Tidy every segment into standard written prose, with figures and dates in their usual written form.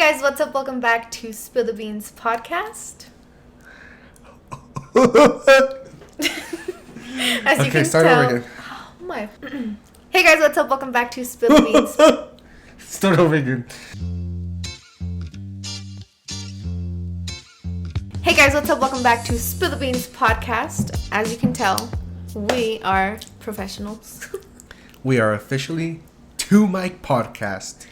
Hey guys, what's up? Welcome back to Spill the Beans podcast. As you can start tell, over again. Oh my. Hey guys, what's up? Welcome back to Spill the Beans. Start over again. Hey guys, what's up? Welcome back to Spill the Beans podcast. As you can tell, we are professionals. We are officially Two Mic Podcast.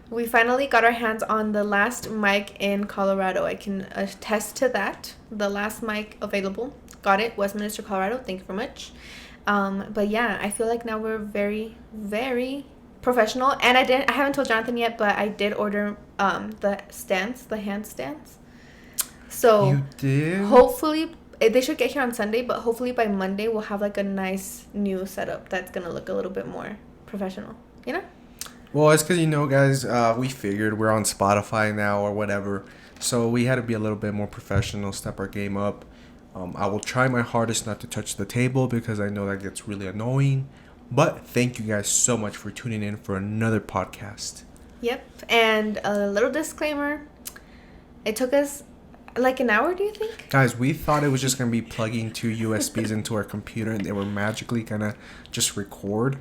We finally got our hands on the last mic in Colorado. I can attest to that. The last mic available. Got it. Westminster, Colorado. Thank you very much. But yeah, I feel like now we're very, very professional. And I haven't told Jonathan yet, but I did order the stands, the hand stands. So You did? hopefully they should get here on Sunday, but hopefully by Monday we'll have like a nice new setup that's gonna look a little bit more professional. You know? Well, it's because, guys, we figured we're on Spotify now or whatever. So we had to be a little bit more professional, step our game up. I will try my hardest not to touch the table because I know that gets really annoying. But thank you guys so much for tuning in for another podcast. Yep. And a little disclaimer. It took us like an hour, do you think? Guys, we thought it was just going to be plugging two USBs into our computer and they were magically going to just record.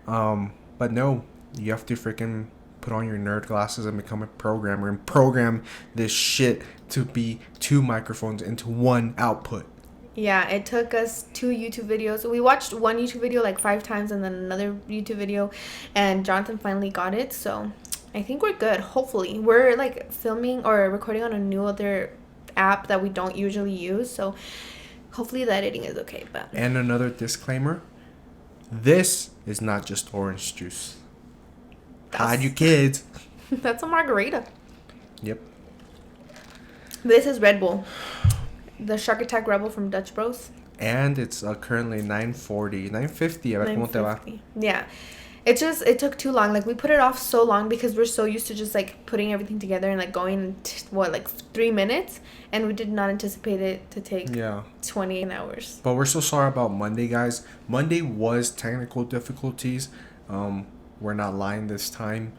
But no, you have to freaking put on your nerd glasses and become a programmer and program this shit to be two microphones into one output. Yeah, it took us 2 YouTube videos. We watched one YouTube video like 5 times and then another YouTube video, and Jonathan finally got it. So I think we're good. Hopefully. We're like filming or recording on a new other app that we don't usually use. So hopefully the editing is okay. But And another disclaimer, this is not just orange juice. Hide you kids. that's a margarita. Yep. This is Red Bull. The Shark Attack Rebel from Dutch Bros. And it's currently 9:40, 9:50. A ver cómo te va. 9:50. Yeah. It took too long. Like, we put it off so long because we're so used to just like putting everything together and like going like 3 minutes, and we did not anticipate it to take 28 hours. But we're so sorry about Monday, guys. Monday was technical difficulties. We're not lying this time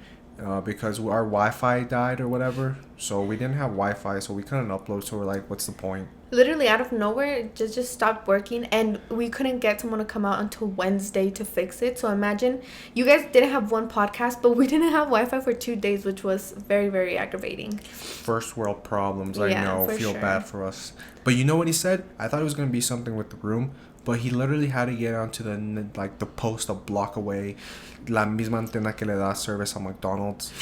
because our Wi-Fi died or whatever. So we didn't have Wi-Fi, so we couldn't upload. So we're like, what's the point? Literally out of nowhere, it just stopped working, and we couldn't get someone to come out until Wednesday to fix it. So imagine, you guys didn't have one podcast, but we didn't have Wi-Fi for 2 days, which was very, very aggravating. First world problems, I Yeah, know. for Feel sure. bad for us. But you know what he said? I thought it was going to be something with the room, but he literally had to get onto the post a block away, la misma antena que le da service a McDonald's.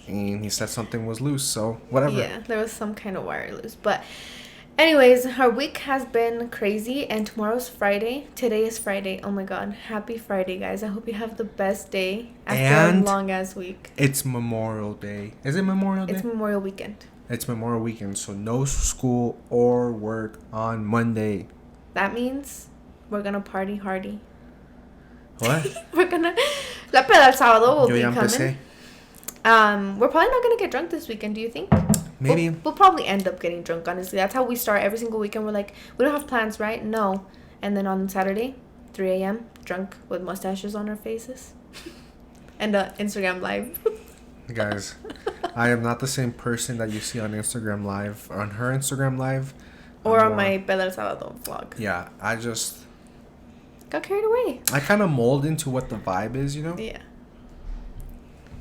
And he said something was loose, so whatever. Yeah, there was some kind of wire loose. But anyways, our week has been crazy, and tomorrow's Friday. Today is Friday. Oh my god. Happy Friday, guys. I hope you have the best day after And a long-ass week. It's Memorial Day. Is it Memorial Day? It's Memorial Weekend. It's Memorial Weekend, so no school or work on Monday. That means we're gonna party hardy. What? We're gonna... La peda el sábado will Yo be ya empecé. coming. We're probably not gonna get drunk this weekend, do you think? Maybe. We'll probably end up getting drunk, honestly. That's how we start every single weekend. We're like, we don't have plans, right? No. And then on Saturday, 3 a.m., drunk with mustaches on our faces. And Instagram Live. Guys, I am not the same person that you see on Instagram Live, on her Instagram Live. Or on my Peda el Sábado vlog. Yeah, I just... Got carried away. I kind of mold into what the vibe is, you know? Yeah.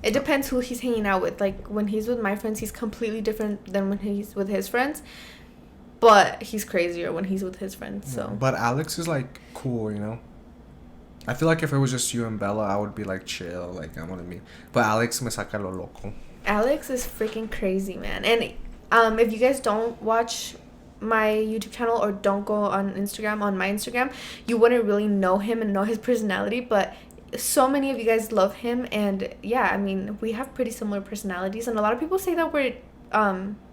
It depends who he's hanging out with. Like, when he's with my friends, he's completely different than when he's with his friends. But he's crazier when he's with his friends, so. But Alex is, like, cool, you know? I feel like if it was just you and Bella, I would be, like, chill. Like, I want to be... But Alex me saca lo loco. Alex is freaking crazy, man. And if you guys don't watch my YouTube channel or don't go on Instagram, on my Instagram, you wouldn't really know him and know his personality, but so many of you guys love him. And yeah, I mean, we have pretty similar personalities, and a lot of people say that we're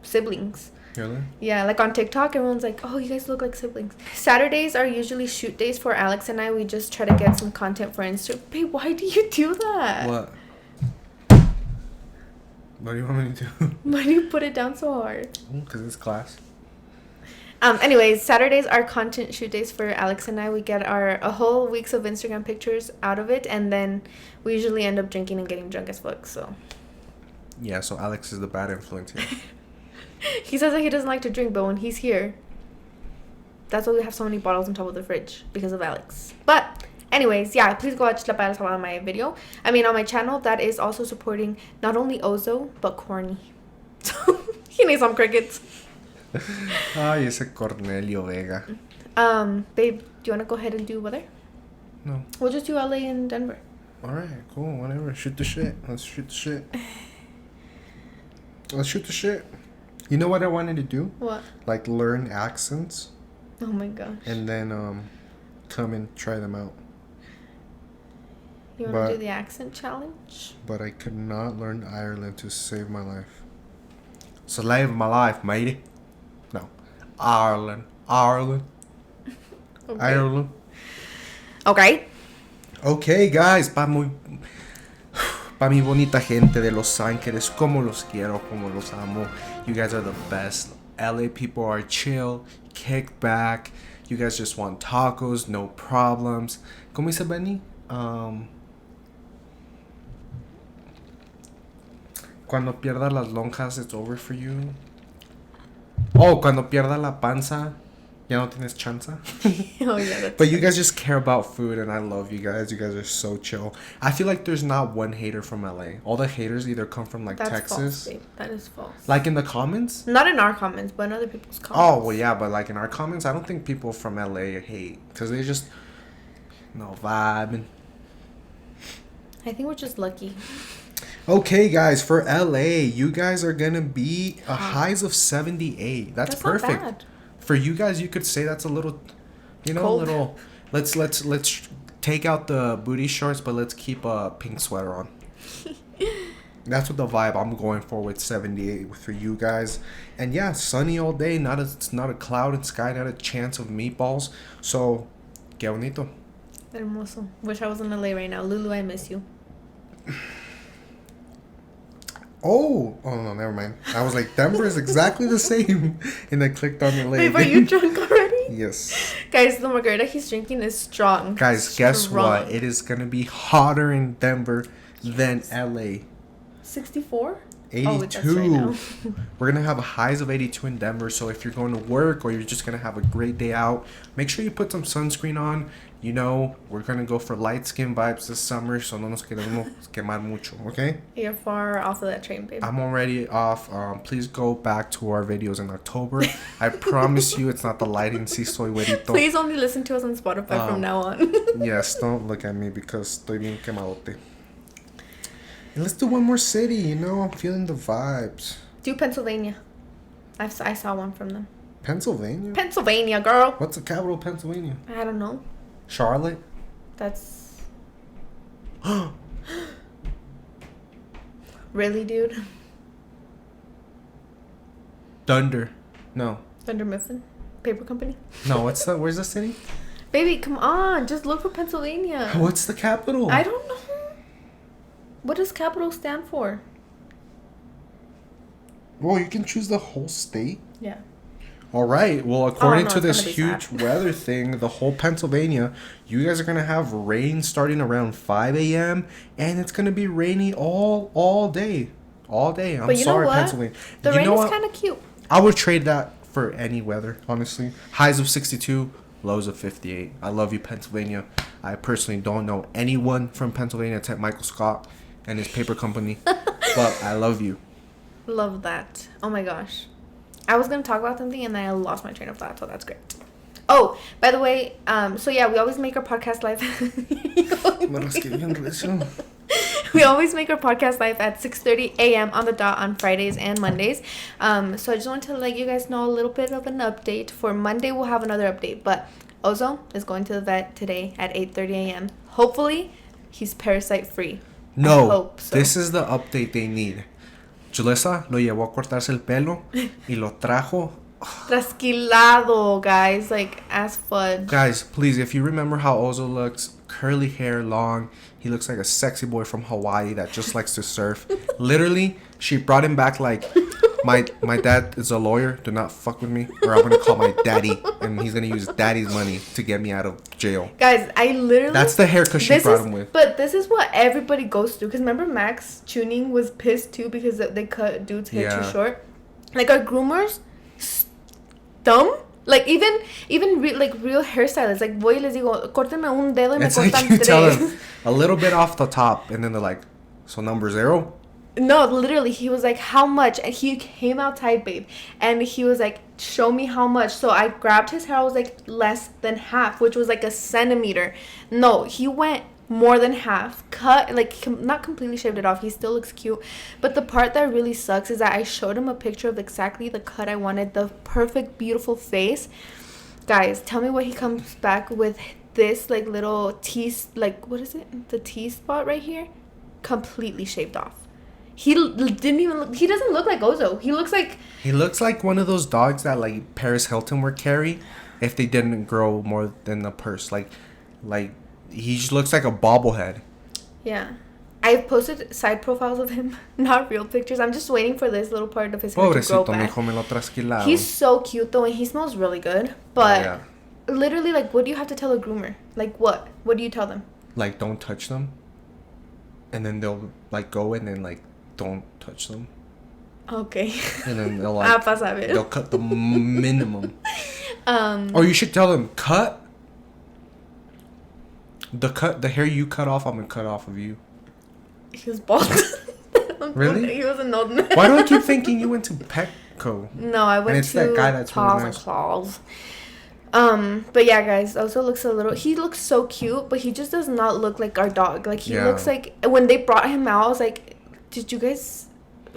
siblings. Really? Yeah, like on TikTok, everyone's like, oh, you guys look like siblings. Saturdays are usually shoot days for Alex and I. We just try to get some content for Insta. Babe, why do you do that? What? What do you want me to do? Why do you put it down so hard? Because it's class. Anyways, Saturdays are content shoot days for Alex and I. We get a whole weeks of Instagram pictures out of it, and then we usually end up drinking and getting drunk as fuck, so. Yeah, so Alex is the bad influence here. He says that he doesn't like to drink, but when he's here, that's why we have so many bottles on top of the fridge, because of Alex. But anyways, yeah, please go watch La Para on my video. I mean, on my channel, that is also supporting not only Ozo, but Corny. So he needs some crickets. Ay, ese Cornelio Vega. Babe, do you want to go ahead and do weather? No. We'll just do LA and Denver. Alright, cool, whatever. Shoot the shit. Let's shoot the shit. Let's shoot the shit. You know what I wanted to do? What? Like learn accents. Oh my gosh. And then come and try them out. You want to do the accent challenge? But I could not learn Ireland to save my life. Save my life, matey. No. Ireland. Okay. Ireland. Okay. Okay, guys. Pa mi bonita gente de Los Ángeles. Como los quiero, como los amo. You guys are the best. LA people are chill, kicked back. You guys just want tacos, no problems. ¿Cómo dice Benny? Cuando pierdas las lonjas, it's over for you. Oh, cuando pierda la panza, ya no tienes chance. Oh yeah, that's But you guys just care about food, and I love you guys. You guys are so chill. I feel like there's not one hater from LA. All the haters either come from like that's Texas. False, babe. That is false. Like in the comments? Not in our comments, but in other people's comments. Oh, well, yeah, but like in our comments, I don't think people from LA hate. Because they just, no, vibing. I think we're just lucky. Okay, guys, for LA, you guys are going to be a highs of 78. That's perfect. Not bad. For you guys, you could say that's a little, you know, Cold. a little. Let's take out the booty shorts, but let's keep a pink sweater on. That's what the vibe I'm going for with 78 for you guys. And yeah, sunny all day. It's not a cloud in sky. Not a chance of meatballs. So, qué bonito. Hermoso. Wish I was in LA right now. Lulu, I miss you. Oh no, never mind. I was like, Denver is exactly the same. And I clicked on the link. Babe, are you drunk already? Yes. Guys, the margarita he's drinking is strong. Guys, guess Strong. what? It is going to be hotter in Denver than LA. 64? 82. Oh, that's right now. We're going to have highs of 82 in Denver. So if you're going to work or you're just going to have a great day out, make sure you put some sunscreen on. You know, we're going to go for light skin vibes this summer. So no nos queremos quemar mucho, okay? You're far off of that train, babe. I'm already off. Please go back to our videos in October. I promise you it's not the lighting. Si soy güerito. Please only listen to us on Spotify from now on. Yes, don't look at me because estoy bien quemadote. And let's do one more city, you know? I'm feeling the vibes. Do Pennsylvania. I saw one from them. Pennsylvania? Pennsylvania, girl. What's the capital of Pennsylvania? I don't know. Charlotte? That's... Really, dude? Thunder. No. Thunder Mifflin? Paper company? No, where's the city? Baby, come on. Just look for Pennsylvania. What's the capital? I don't know. What does capital stand for? Well, you can choose the whole state. Yeah. All right. Well, according no, to it's this gonna be huge sad. weather thing, the whole Pennsylvania, you guys are going to have rain starting around 5 a.m. and it's going to be rainy all day. All day. I'm But you know sorry, what? Pennsylvania. The You rain know is what? kind of cute. I would trade that for any weather, honestly. Highs of 62, lows of 58. I love you, Pennsylvania. I personally don't know anyone from Pennsylvania except Michael Scott and his paper company. But I love you. Love that. Oh my gosh. I was going to talk about something and then I lost my train of thought, so that's great. Oh, by the way, so yeah, we always make our podcast live. We always make our podcast live at 6:30 a.m. on the dot on Fridays and Mondays. So I just wanted to let you guys know a little bit of an update. For Monday, we'll have another update, but Ozo is going to the vet today at 8:30 a.m. Hopefully, he's parasite free. No, I hope so. this is the update they need. Julissa lo llevó a cortarse el pelo y lo trajo. Trasquilado, guys, like as fudge. Guys, please, if you remember how Ozo looks, curly hair, long, he looks like a sexy boy from Hawaii that just likes to surf. Literally, she brought him back like My dad is a lawyer. Do not fuck with me, or I'm gonna call my daddy, and he's gonna use daddy's money to get me out of jail. Guys, I literally... That's the haircut she brought him with. But this is what everybody goes through. Because remember Max Tuning was pissed too because they cut dude's hair too short. Like, our groomers, dumb. Like, even real hairstylists. Like, voy y les digo, córtenme un dedo y me cortan like you tres. tell them a little bit off the top, and then they're like, so number 0? No, literally, he was like, how much? And he came outside, babe. And he was like, show me how much. So I grabbed his hair. I was like, less than half, which was like a centimeter. No, he went more than half. Cut, like, not completely shaved it off. He still looks cute. But the part that really sucks is that I showed him a picture of exactly the cut I wanted. The perfect, beautiful face. Guys, tell me what he comes back with. This, like, little T, like, what is it? The T spot right here. Completely shaved off. He didn't even look, he doesn't look like Ozo. He looks like one of those dogs that like Paris Hilton would carry if they didn't grow more than a purse. Like he just looks like a bobblehead. Yeah. I've posted side profiles of him, not real pictures. I'm just waiting for this little part of his hair to grow back. He's so cute though, and he smells really good. But literally, like, what do you have to tell a groomer? Like, what? What do you tell them? Like, don't touch them. And then they'll like go and then like don't touch them. Okay. And then they'll like they'll cut the minimum. Or you should tell them cut the hair you cut off. I'm gonna cut off of you. He was bald. Really? He was a nod. Why do I keep thinking you went to Petco? No, I went and it's to that guy that's Paws really and nice. Claws. But yeah, guys, also looks he looks so cute, but he just does not look like our dog. Like, he looks like, when they brought him out, I was like, did you guys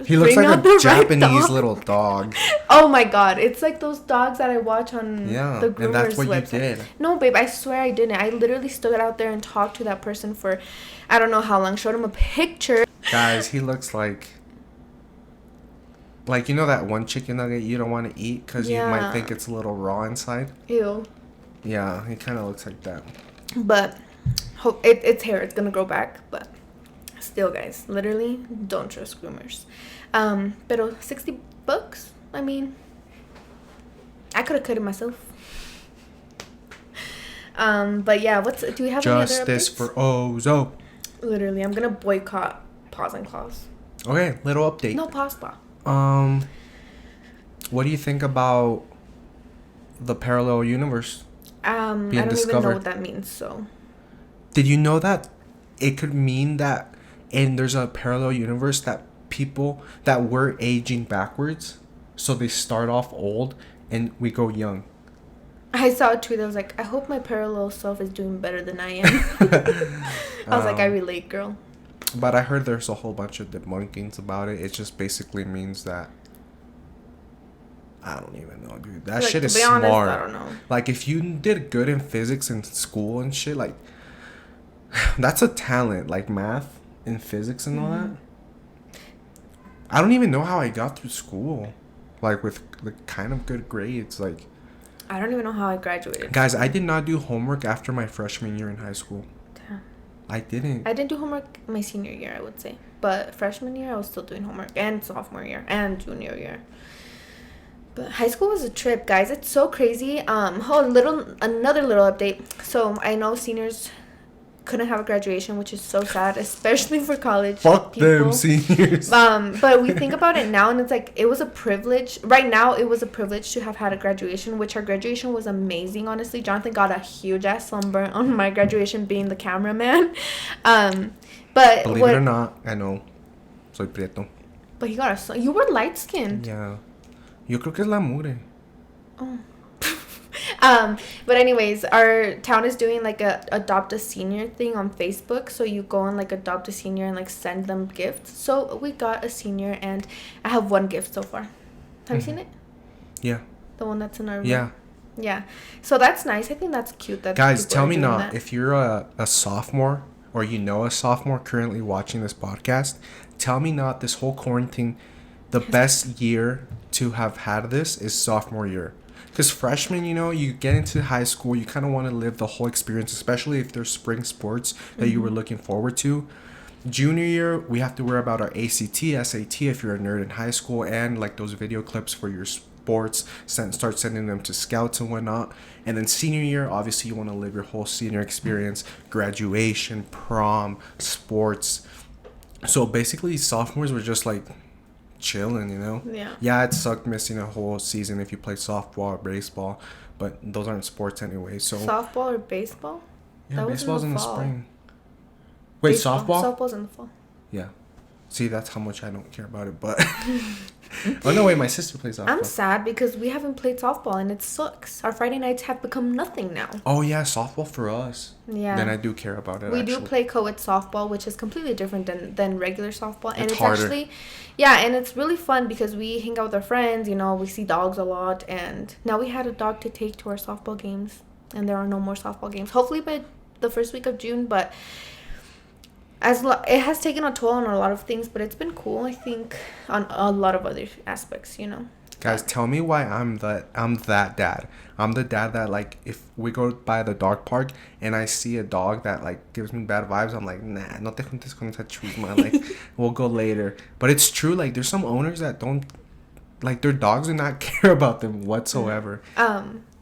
he looks like a Japanese right little dog. Oh my god, it's like those dogs that I watch on the groomers and that's what website. You did. No, babe, I swear I didn't. I literally stood out there and talked to that person for I don't know how long, showed him a picture. Guys, he looks like you know that one chicken nugget you don't want to eat because you might think it's a little raw inside. Ew. Yeah, he kind of looks like that. But hope it's hair. It's gonna grow back. But still, guys, literally don't trust groomers. Pero $60. I mean, I could have cut it myself. But yeah, do we have any other updates? Justice for Ozo. Literally, I'm gonna boycott Paws and Claws. Okay, little update. No pasta. What do you think about the parallel universe? I don't even know what that means. So, did you know that it could mean that there's a parallel universe that people that we're aging backwards, so they start off old and we go young? I saw a tweet that was like, I hope my parallel self is doing better than I am. I was like, I relate, girl. But I heard there's a whole bunch of debunkings about it. It just basically means that I don't even know, dude. That shit is smart. Honest, I don't know. Like, if you did good in physics in school and shit, like, that's a talent. Like, math and physics and all that. I don't even know how I got through school. Like, with kind of good grades. Like, I don't even know how I graduated. Guys, I did not do homework after my freshman year in high school. Damn. I didn't. I didn't do homework my senior year, I would say. But freshman year, I was still doing homework. And sophomore year. And junior year. But high school was a trip, guys. It's so crazy. Another little update. So I know seniors couldn't have a graduation, which is so sad, especially for college. Fuck people. Them seniors. But we think about it now, and it's like, it was a privilege. Right now, it was a privilege to have had a graduation, which our graduation was amazing. Honestly, Jonathan got a huge ass sunburn on my graduation, being the cameraman. But believe it or not, I know, soy prieto. But he got you were light skinned. Yeah. Yo creo que es la mugre. Oh. But anyways, our town is doing like a adopt a senior thing on Facebook. So you go and like adopt a senior and like send them gifts. So we got a senior, and I have one gift so far. Have you seen it? Yeah. The one that's in our room. Yeah. Yeah. So that's nice. I think that's cute. That guys, tell me not if you're a sophomore or you know a sophomore currently watching this podcast. Tell me not this whole quarantine. The best year to have had this is sophomore year. Because freshman, you get into high school, you kind of want to live the whole experience, especially if there's spring sports that you were looking forward to. Junior year, we have to worry about our ACT, SAT if you're a nerd in high school, and like those video clips for your sports. Start sending them to scouts and whatnot. And then senior year, obviously, you want to live your whole senior experience, graduation, prom, sports. So basically, sophomores were just like chilling, you know? Yeah. Yeah, it sucked missing a whole season if you play softball or baseball, but those aren't sports anyway. So Softball or baseball? yeah, That was baseball's in the fall. spring. Wait, Baseball. softball? Softball's in the fall. Yeah. See, that's how much I don't care about it, but oh no, wait, my sister plays softball. I'm sad because we haven't played softball and it sucks. Our Friday nights have become nothing now. Oh yeah, softball for us. Yeah. Then I do care about it. We actually. do play co-ed softball, which is completely different than regular softball. And it's harder. actually, yeah, and it's really fun because we hang out with our friends, you know, we see dogs a lot. And now we had a dog to take to our softball games. And there are no more softball games. Hopefully by the first week of June, but it has taken a toll on a lot of things, but it's been cool, I think, on a lot of other aspects, you know. Guys, tell me why I'm that dad. I'm the dad that, like, if we go by the dog park and I see a dog that like gives me bad vibes, I'm like, nah, no te juntes con esa chusma. Like, we'll go later. But it's true. Like, there's some owners that don't, like, their dogs do not care about them whatsoever.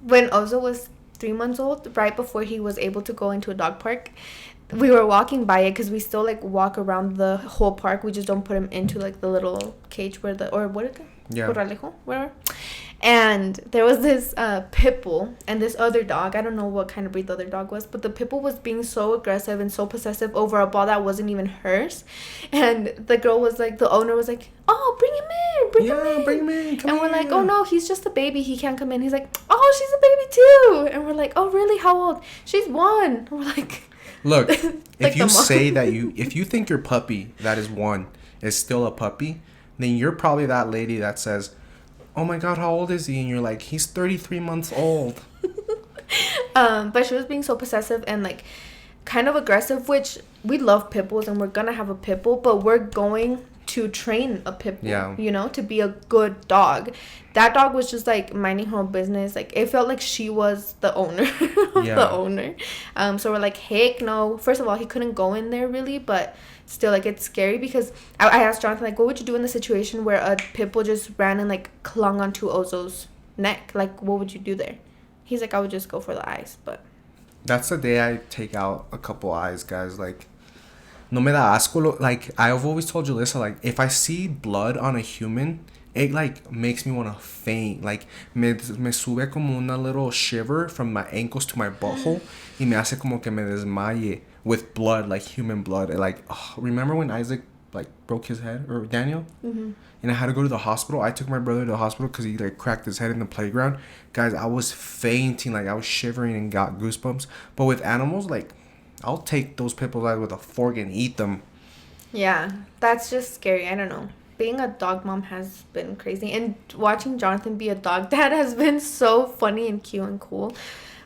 When Ozo was 3 months old, right before he was able to go into a dog park, we were walking by it because we still like walk around the whole park. We just don't put him into like the little cage where what is it? Yeah. Corralejo, whatever. And there was this pit bull and this other dog. I don't know what kind of breed the other dog was, but the pit bull was being so aggressive and so possessive over a ball that wasn't even hers. And the girl was like, the owner was like, oh, bring him in, bring him in. Come and we're here. like, oh no, he's just a baby, he can't come in. He's like, oh, she's a baby too. And we're like, oh really, how old? She's 1. And we're like, look, like if you the mom. say that if you think your puppy that is 1 is still a puppy, then you're probably that lady that says, oh my god, how old is he? And you're like, he's 33 months old. But she was being so possessive and like kind of aggressive, which we love pit bulls and we're gonna have a pit bull, but we're going to train a pit bull, Yeah. you know, to be a good dog. That dog was just like minding her own business. Like, it felt like she was the owner of Yeah. the owner. So we're like, heck no. First of all, he couldn't go in there really, but still, like, it's scary because I asked Jonathan, like, what would you do in the situation where a pit bull just ran and like clung onto Ozo's neck? Like, what would you do there? He's like, I would just go for the eyes. But That's the day I take out a couple eyes, guys. Like, no me da asco. Like, I've always told Julissa, like, if I see blood on a human, it like makes me want to faint. Like, me sube como una little shiver from my ankles to my butthole, y me hace como que me desmaye with blood, like human blood. Like, remember when Isaac like broke his head, or Daniel? mm-hmm. And I had to go to the hospital. I took my brother to the hospital because he like cracked his head in the playground. Guys, I was fainting, like I was shivering and got goosebumps. But with animals, like, I'll take those pit bulls out with a fork and eat them. yeah, that's just scary. I don't know. Being a dog mom has been crazy, and watching Jonathan be a dog dad has been so funny and cute and cool.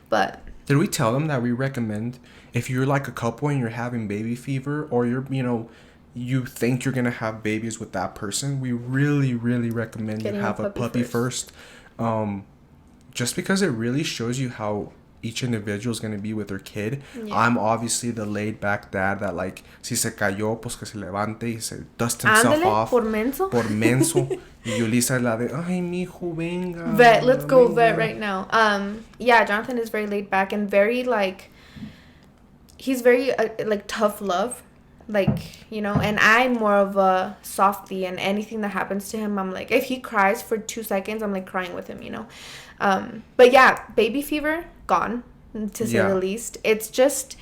But did we tell them that we recommend, if you're like a couple and you're having baby fever, or you're, you know, you think you're gonna have babies with that person, we really, really recommend Getting you have a puppy first. Just because it really shows you how each individual is going to be with their kid. Yeah. I'm obviously the laid back dad that, like, si se cayó, pues que se levante y se dust himself ándale, off. por menso. Por menso. Y Julissa es la de, ay, mijo, venga. Vet, let's go venga. vet right now. Yeah, Jonathan is very laid back and very like, he's very like tough love, like, you know, and I'm more of a softie, and anything that happens to him, I'm like, if he cries for 2 seconds, I'm like crying with him, you know. But yeah, baby fever gone, to say the least. It's just,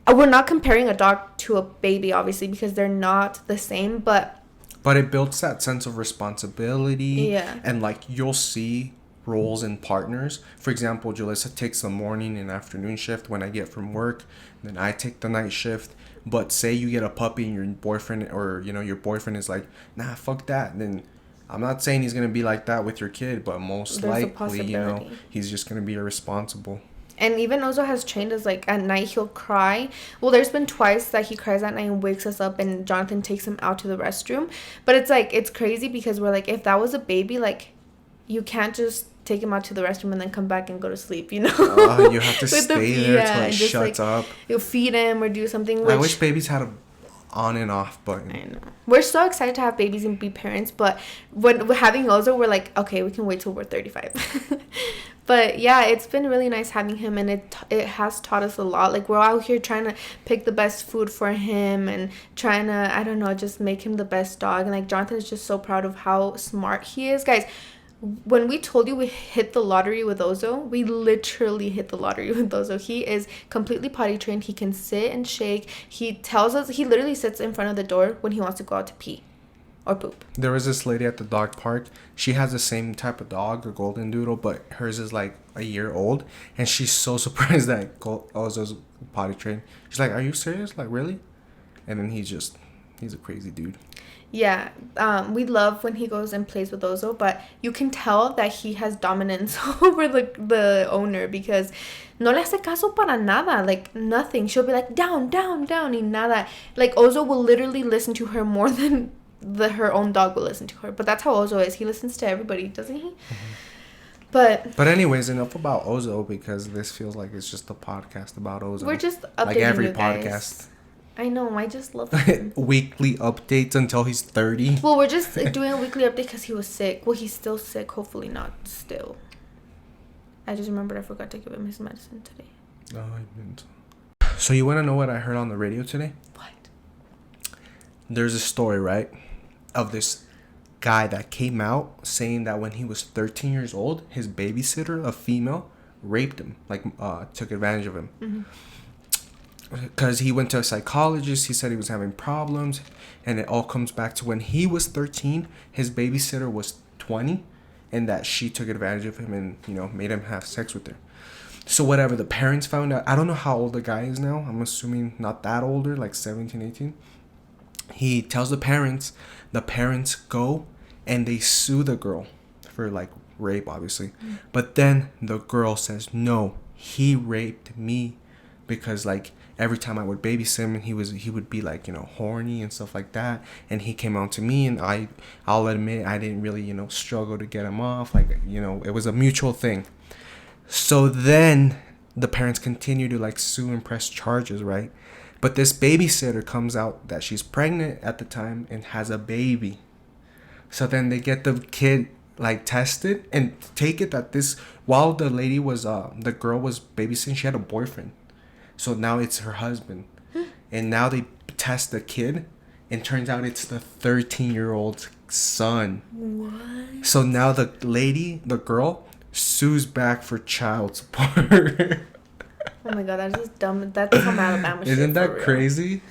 we're not comparing a dog to a baby, obviously, because they're not the same, but it builds that sense of responsibility. Yeah. And, like, you'll see roles in partners. For example, Julissa takes the morning and afternoon shift when I get from work. Then I take the night shift. But say you get a puppy and your boyfriend, or, you know, your boyfriend is like, nah, fuck that. Then I'm not saying he's going to be like that with your kid, but most There's a likely, you know, possibility. he's just going to be irresponsible. And even Ozo has trained us, like, at night he'll cry. Well, there's been twice that he cries at night and wakes us up, and Jonathan takes him out to the restroom. But it's, like, it's crazy because we're, like, if that was a baby, like, you can't just take him out to the restroom and then come back and go to sleep, you know? You have to stay there till it shuts up. You'll feed him or do something. I wish babies had a on and off button. I know. We're so excited to have babies and be parents, but when we're having Ozo, we're like, okay, we can wait till we're 35. But yeah, it's been really nice having him, and it has taught us a lot. Like, we're out here trying to pick the best food for him and trying to, I don't know, just make him the best dog. And like, Jonathan is just so proud of how smart he is. Guys, when we told you we hit the lottery with Ozo, we literally hit the lottery with Ozo. He is completely potty trained. He can sit and shake. He tells us, he literally sits in front of the door when he wants to go out to pee or poop. There was this lady at the dog park. She has the same type of dog, a golden doodle, but hers is like a year old. And she's so surprised that Ozo's potty trained. She's like, "Are you serious? Like, really?" And then he's a crazy dude. Yeah, we love when he goes and plays with Ozo, but you can tell that he has dominance over the owner, because no le hace caso para nada, like nothing. She'll be like, down, down, down, y nada. Like, Ozo will literally listen to her more than her own dog will listen to her. But that's how Ozo is. He listens to everybody, doesn't he? Mm-hmm. But anyways, enough about Ozo, because this feels like it's just a podcast about Ozo. We're just updating like every you podcast. Guys. I know, I just love him. Weekly updates until he's 30. Well, we're just doing a weekly update because he was sick. Well, he's still sick. Hopefully not still. I just remembered I forgot to give him his medicine today. Oh, I didn't. So you want to know what I heard on the radio today? What? There's a story, right, of this guy that came out saying that when he was 13 years old, his babysitter, a female, raped him, like took advantage of him. Mm-hmm. Because he went to a psychologist. He said he was having problems, and it all comes back to when he was 13, his babysitter was 20, and that she took advantage of him and, you know, made him have sex with her. So whatever, the parents found out. I don't know how old the guy is now. I'm assuming not that older, like 17, 18. He tells the parents go and they sue the girl for like rape, obviously. Mm. But then the girl says, no, he raped me, because like every time I would babysit him, he would be like, you know, horny and stuff like that. And he came out to me, and I'll admit I didn't really, you know, struggle to get him off. Like, you know, it was a mutual thing. So then the parents continue to like sue and press charges, right? But this babysitter comes out that she's pregnant at the time and has a baby. So then they get the kid like tested, and take it that this, while the lady was the girl was babysitting, she had a boyfriend. So now it's her husband. And now they test the kid, and turns out it's the 13-year-old's son. What? So now the girl, sues back for child support. Oh my god, that's just dumb. That's some Alabama shit. Isn't that crazy?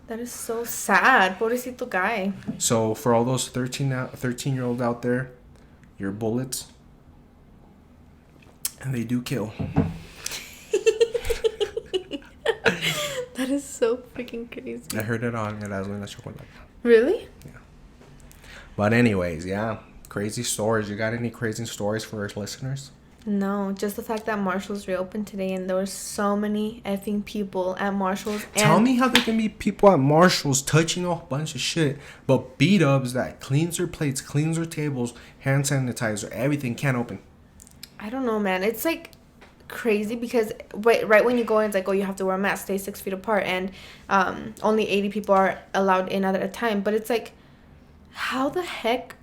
That is so sad. Pobrecito guy. So for all those 13-year-olds out there, you're bullets. And they do kill. That is so freaking crazy. I heard it on Erasmo y la Chocolata. Really? Yeah. But anyways, yeah. Crazy stories. You got any crazy stories for our listeners? No, just the fact that Marshall's reopened today, and there were so many effing people at Marshall's. Tell me how there can be people at Marshall's touching a bunch of shit, but B-dubs that cleans their plates, cleans their tables, hand sanitizer, everything can't open. I don't know, man. It's like crazy because right when you go in, it's like, oh, you have to wear a mask, stay 6 feet apart, and only 80 people are allowed in at a time. But it's like, how the heck?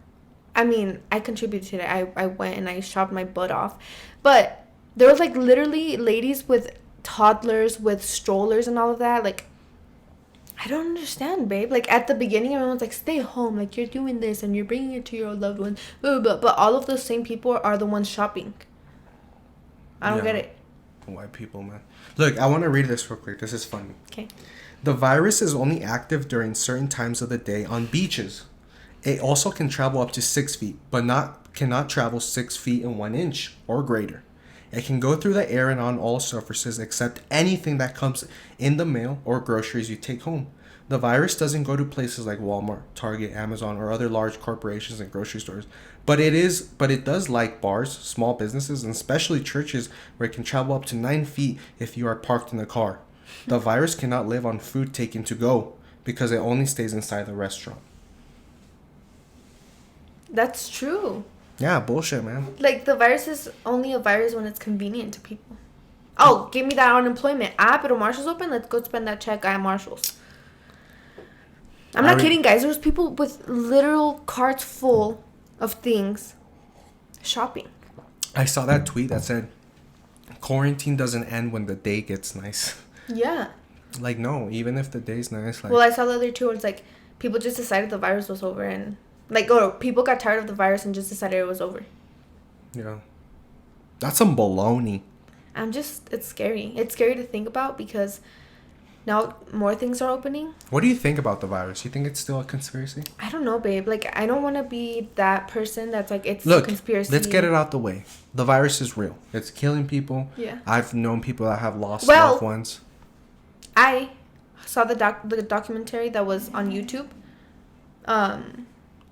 I mean, I contributed to it. I went and I shopped my butt off. But there was like literally ladies with toddlers with strollers and all of that. Like, I don't understand, babe. Like, at the beginning, everyone's like, stay home. Like, you're doing this and you're bringing it to your loved ones. But all of those same people are the ones shopping. I don't get it. White people, man. Look, I want to read this real quick. This is funny. Okay. The virus is only active during certain times of the day on beaches. It also can travel up to 6 feet, but cannot travel 6 feet and 1 inch or greater. It can go through the air and on all surfaces except anything that comes in the mail or groceries you take home. The virus doesn't go to places like Walmart, Target, Amazon, or other large corporations and grocery stores. But it does like bars, small businesses, and especially churches, where it can travel up to 9 feet if you are parked in the car. The virus cannot live on food taken to go because it only stays inside the restaurant. That's true. Yeah, bullshit, man. Like, the virus is only a virus when it's convenient to people. Oh, give me that unemployment. Pero Marshall's open? Let's go spend that check at Marshall's. I'm not kidding, guys. There was people with literal carts full of things shopping. I saw that tweet that said, quarantine doesn't end when the day gets nice. Yeah. Like, no, even if the day's nice. Like, well, I saw the other two. It's like people just decided the virus was over, and like, or people got tired of the virus and just decided it was over. Yeah. That's some baloney. It's scary. It's scary to think about because now more things are opening. What do you think about the virus? You think it's still a conspiracy? I don't know, babe. Like, I don't want to be that person that's like, it's a conspiracy. Let's get it out the way. The virus is real. It's killing people. Yeah. I've known people that have lost loved ones. I saw the documentary that was on YouTube.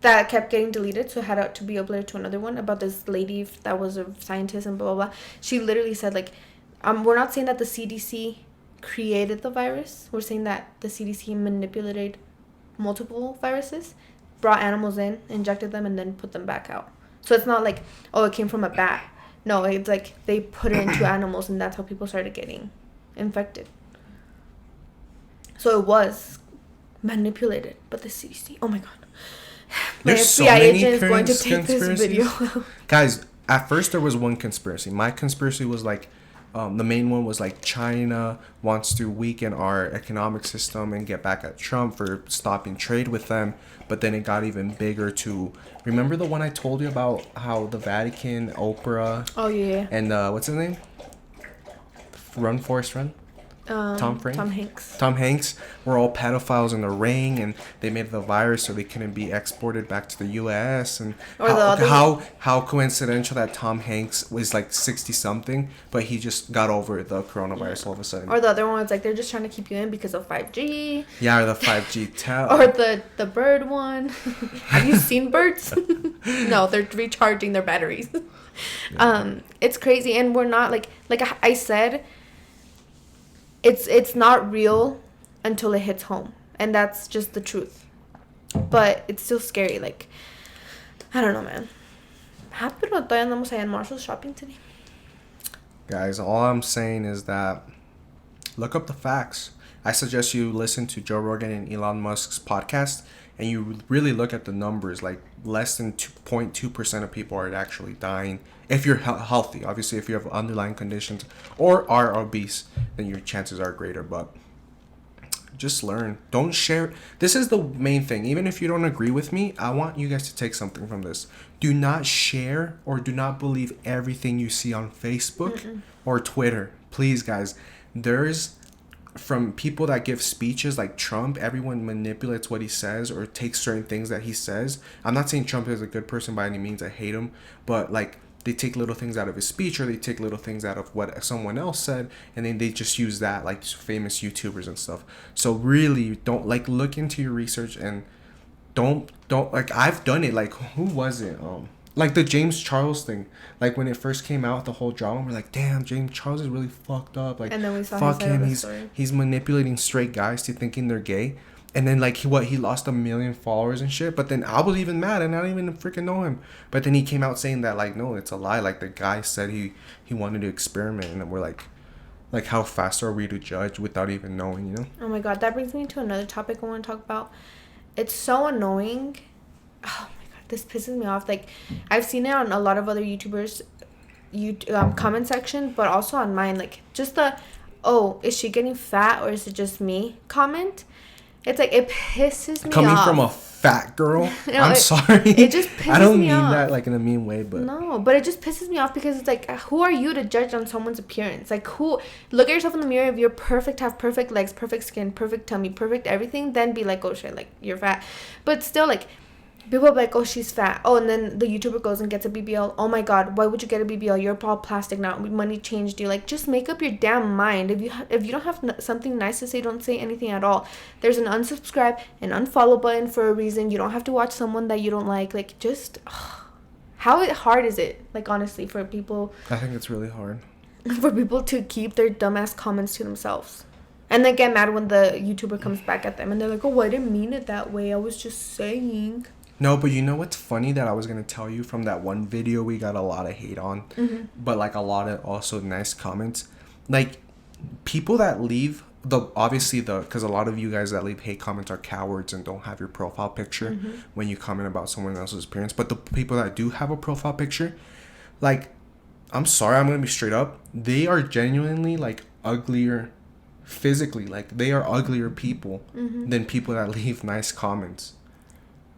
That kept getting deleted, so it had to be uploaded to another one about this lady that was a scientist and blah blah blah. She literally said like, we're not saying that the CDC created the virus. We're saying that the CDC manipulated multiple viruses, brought animals in, injected them, and then put them back out. So it's not like, oh, it came from a bat. No, it's like they put it into animals, and that's how people started getting infected. So it was manipulated by the CDC. Oh my god. My FBI agent is going to take this video. Guys, at first there was one conspiracy. My conspiracy was like, the main one was like China wants to weaken our economic system and get back at Trump for stopping trade with them. But then it got even bigger to, remember the one I told you about how the Vatican, Oprah. Oh yeah. And what's his name? Run Forrest Run. Tom Hanks were all pedophiles in the ring, and they made the virus so they couldn't be exported back to the U.S. And how coincidental that Tom Hanks was like 60 something, but he just got over the coronavirus all of a sudden. Or the other one was like they're just trying to keep you in because of 5G. Yeah, or the 5G tel. Or the bird one. Have you seen birds? No, they're recharging their batteries. Yeah. It's crazy, and we're not like I said. It's not real until it hits home, and that's just the truth. But it's still scary. Like, I don't know, man. Pero todavía andamos allá en Marshall's shopping today. Guys, all I'm saying is that look up the facts. I suggest you listen to Joe Rogan and Elon Musk's podcast, and you really look at the numbers. Like, less than 2.2% of people are actually dying. If you're healthy, obviously, if you have underlying conditions or are obese, then your chances are greater. But just learn. Don't share. This is the main thing. Even if you don't agree with me, I want you guys to take something from this. Do not share or do not believe everything you see on Facebook or Twitter. Please, guys. There's, from people that give speeches like Trump, everyone manipulates what he says or takes certain things that he says. I'm not saying Trump is a good person by any means. I hate him. But, like, they take little things out of his speech, or they take little things out of what someone else said, and then they just use that, like famous YouTubers and stuff. So really, don't, like, look into your research, and don't like, I've done it. Like, who was it? Like the James Charles thing. Like, when it first came out, the whole drama, we're like, damn, James Charles is really fucked up. Like, and then we saw fuck him. He's manipulating straight guys to thinking they're gay. And then, like, he lost 1 million followers and shit. But then I was even mad, and I didn't even freaking know him. But then he came out saying that, like, no, it's a lie. Like, the guy said he wanted to experiment. And we're like, how fast are we to judge without even knowing, you know? Oh, my God. That brings me to another topic I want to talk about. It's so annoying. Oh, my God. This pisses me off. Like, I've seen it on a lot of other YouTubers' comment section, but also on mine. Like, just the, oh, is she getting fat or is it just me comment? It's like, it pisses me off. Coming from a fat girl? No, I'm sorry. It just pisses me off. I don't mean that, like, in a mean way, but... No, but it just pisses me off because it's like, who are you to judge on someone's appearance? Like, look at yourself in the mirror. If you're perfect, have perfect legs, perfect skin, perfect tummy, perfect everything, then be like, oh, shit, like, you're fat. But still, like... People are like, oh, she's fat. Oh, and then the YouTuber goes and gets a BBL. Oh my God, why would you get a BBL? You're all plastic now. Money changed you. Like, just make up your damn mind. If you don't have something nice to say, don't say anything at all. There's an unsubscribe and unfollow button for a reason. You don't have to watch someone that you don't like. Like, just how hard is it? Like, honestly, for people. I think it's really hard. For people to keep their dumbass comments to themselves. And then get mad when the YouTuber comes back at them and they're like, oh, I didn't mean it that way. I was just saying. No, but you know what's funny that I was going to tell you from that one video we got a lot of hate on, but like a lot of also nice comments. Like, people that leave because a lot of you guys that leave hate comments are cowards and don't have your profile picture when you comment about someone else's appearance. But the people that do have a profile picture, like, I'm sorry, I'm gonna be straight up. They are genuinely like uglier physically. Like, they are uglier people than people that leave nice comments.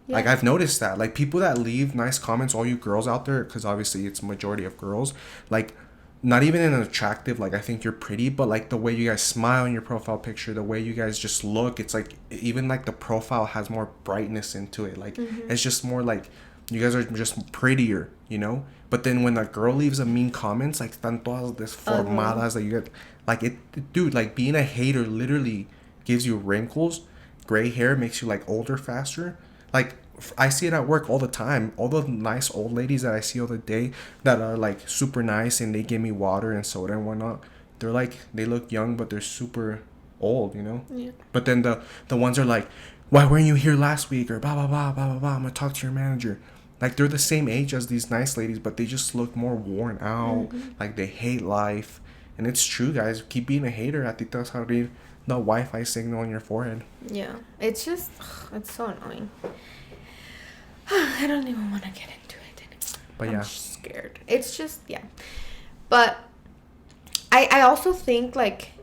Yeah. Like, I've noticed that. Like, people that leave nice comments, all you girls out there, because obviously it's a majority of girls, like, not even in an attractive, like, I think you're pretty, but, like, the way you guys smile in your profile picture, the way you guys just look, it's, like, even, like, the profile has more brightness into it. Like, it's just more, like, you guys are just prettier, you know? But then when a girl leaves a mean comments, like, están todas desformadas that you get, like, dude, like, being a hater literally gives you wrinkles, gray hair, makes you, like, older faster. Like, I see it at work all the time. All the nice old ladies that I see all the day that are like super nice and they give me water and soda and whatnot. They're like, they look young, but they're super old, you know? Yeah. But then the ones are like, why weren't you here last week? Or blah, blah, blah, blah, blah, blah. I'm going to talk to your manager. Like, they're the same age as these nice ladies, but they just look more worn out. Like, they hate life. And it's true, guys. Keep being a hater. I think that's how they the Wi-Fi signal on your forehead. Yeah. It's just, it's so annoying. I don't even want to get into it anymore. But I'm scared. It's just, yeah. But I also think, like,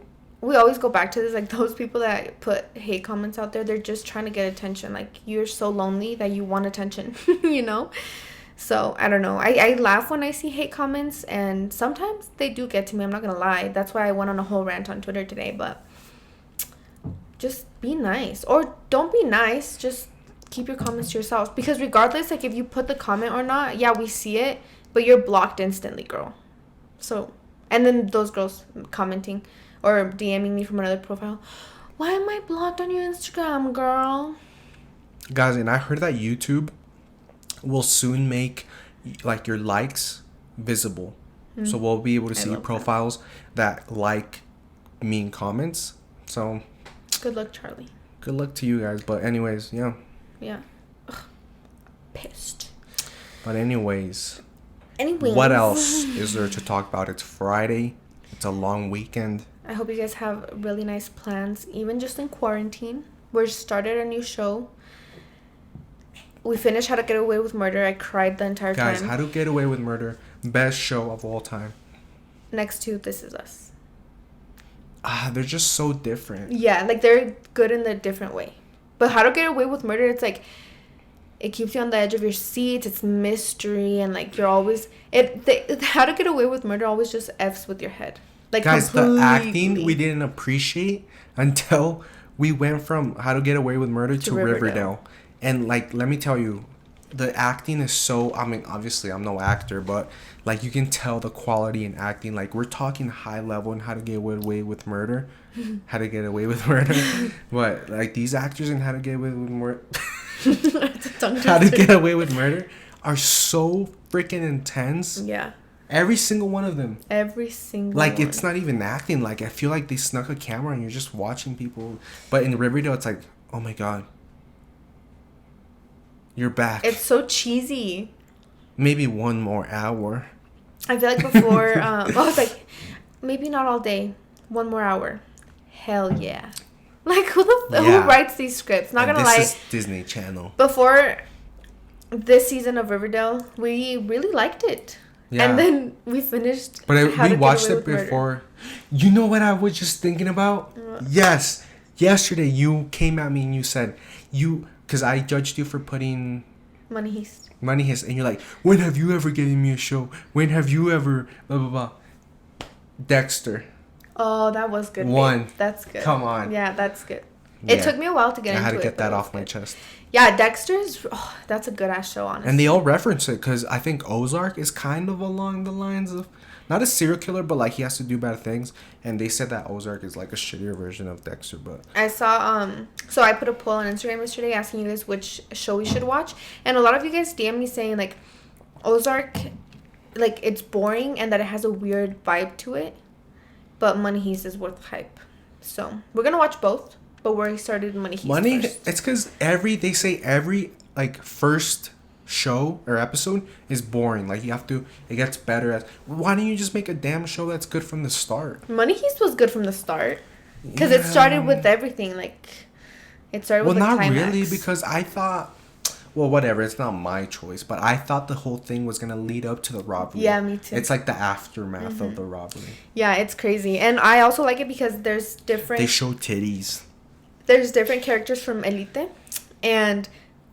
we always go back to this, like, those people that put hate comments out there, they're just trying to get attention. Like, you're so lonely that you want attention, you know? So, I don't know. I laugh when I see hate comments, and sometimes they do get to me. I'm not going to lie. That's why I went on a whole rant on Twitter today. But just be nice. Or don't be nice. Just keep your comments to yourself, because regardless, like, if you put the comment or not, yeah, we see it, but you're blocked instantly, girl. So, and then those girls commenting or DMing me from another profile, why am I blocked on your Instagram, girl? Guys, and I heard that YouTube will soon make, like, your likes visible. So we'll be able to see profiles that like mean comments. So good luck, Charlie. Good luck to you guys. But anyways, yeah. Yeah. Ugh. Pissed. But anyways, what else is there to talk about? It's Friday. It's a long weekend. I hope you guys have really nice plans, even just in quarantine. We started a new show. We finished How to Get Away with Murder. I cried the entire time. Guys, How to Get Away with Murder, best show of all time. Next to This Is Us. They're just so different. Yeah, like, they're good in a different way. But How to Get Away with Murder, it's like, it keeps you on the edge of your seat. It's mystery, and, like, you're always... How to Get Away with Murder always just F's with your head. Like, guys, completely. The acting we didn't appreciate until we went from How to Get Away with Murder to Riverdale. And, like, let me tell you, the acting is so... I mean, obviously, I'm no actor, but, like, you can tell the quality in acting. Like, we're talking high level in How to Get Away with Murder. How to Get Away with Murder. But, like, these actors in How to Get Away with Murder... How to Get Away with Murder are so freaking intense. Yeah. Every single one of them. Every single like, one. It's not even acting. Like, I feel like they snuck a camera and you're just watching people. But in Riverdale, it's like, oh my God. You're back. It's so cheesy. Maybe one more hour. I feel like before, I was like, maybe not all day. One more hour. Hell yeah. Like, who writes these scripts? Not gonna lie. This is Disney Channel. Before this season of Riverdale, we really liked it. Yeah. And then we finished. But we watched it before. Murder. You know what I was just thinking about? Yes. Yesterday, you came at me and you said, because I judged you for putting... Money Heist. And you're like, when have you ever given me a show? When have you ever... Blah, blah, blah. Dexter. Oh, that was good. One. Babe. That's good. Come on. Yeah, that's good. Yeah. It took me a while to get into it. I had to get that off my chest. Yeah, Dexter's... Oh, that's a good-ass show, honestly. And they all reference it, because I think Ozark is kind of along the lines of... Not a serial killer, but, like, he has to do bad things. And they said that Ozark is, like, a shittier version of Dexter, but... I saw, So I put a poll on Instagram yesterday asking you guys which show we should watch. And a lot of you guys DM me saying, like, Ozark, like, it's boring and that it has a weird vibe to it. But Money Heist is worth the hype. So, we're going to watch both. But we started Money Heist first. It's because they say every, like, first show or episode is boring. Like, it gets better. Why don't you just make a damn show that's good from the start? Money Heist was good from the start. Because it started with everything. Like, it started with the climax. Well, not really, because I thought... Well, whatever. It's not my choice, but I thought the whole thing was gonna lead up to the robbery. Yeah, me too. It's like the aftermath of the robbery. Yeah, it's crazy, and I also like it because there's different. They show titties. There's different characters from Elite, and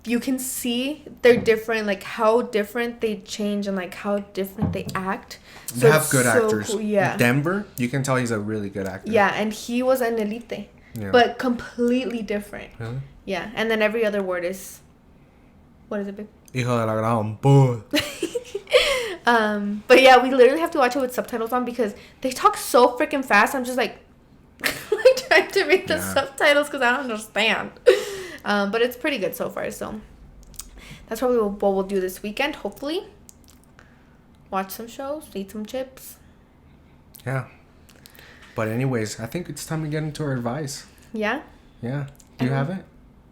you can see they're different, like how different they change and like how different they act. So they have good actors. Cool. Yeah. Denver, you can tell he's a really good actor. Yeah, and he was an Elite, but completely different. Really? Yeah, and then every other word is. What is it, babe? Hijo de la gran puta. But yeah, we literally have to watch it with subtitles on because they talk so freaking fast. I'm just like trying to read the subtitles because I don't understand. But it's pretty good so far. So that's probably what we'll do this weekend. Hopefully, watch some shows, eat some chips. Yeah. But anyways, I think it's time to get into our advice. Yeah. Yeah. Do you have it?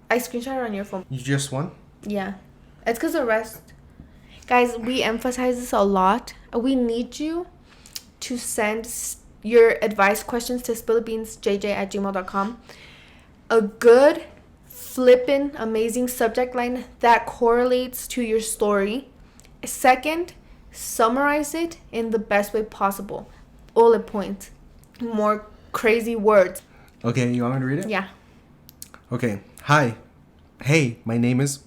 I screenshot it on your phone. You just won? Yeah. It's because the rest... Guys, we emphasize this a lot. We need you to send your advice questions to spillthebeansjj@gmail.com. A good, flippin', amazing subject line that correlates to your story. Second, summarize it in the best way possible. Bullet points. More crazy words. Okay, you want me to read it? Yeah. Okay. Hi. Hey, my name is...